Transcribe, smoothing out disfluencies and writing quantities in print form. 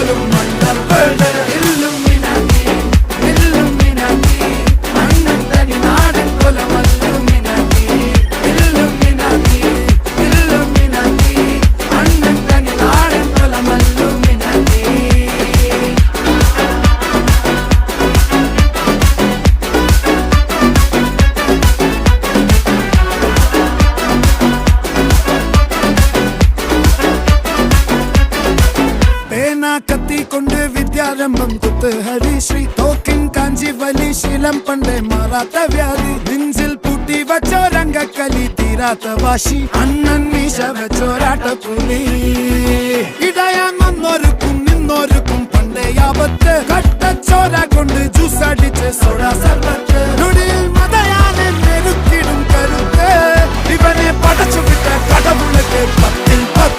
പോലും മണ്ടപ്പേട് Illuminati Illuminati അണ്ണൻ തനി നാടൻ കൊലമല്ലുമിനാറ്റി ഇല്ലുമിനാറ്റി ഇല്ലുമിനാറ്റി അണ്ണൻ തനി നാടൻ കൊലമല്ലുമിനാറ്റി. കത്തി കൊണ്ട് വിദ്യാരംഭം കുത്ത് ഹരിശ്രീ തോക്കിൻ കാഞ്ചി വലി ശീലം പണ്ടേ മാറാത്ത വ്യാധി നെഞ്ചിൽ പൂട്ടി വച്ചോരംഗക്കലി തീരാത്ത വാശി അണ്ണൻ മീശ വെച്ചോരാട്ട പുലി ഇടയാൻ വന്നോർക്കും നിന്നോർക്കും പണ്ടേ ആപത്ത് കട്ടച്ചോര കൊണ്ട് ജ്യൂസ് അടിച്ച് സോഡ സർബത്ത്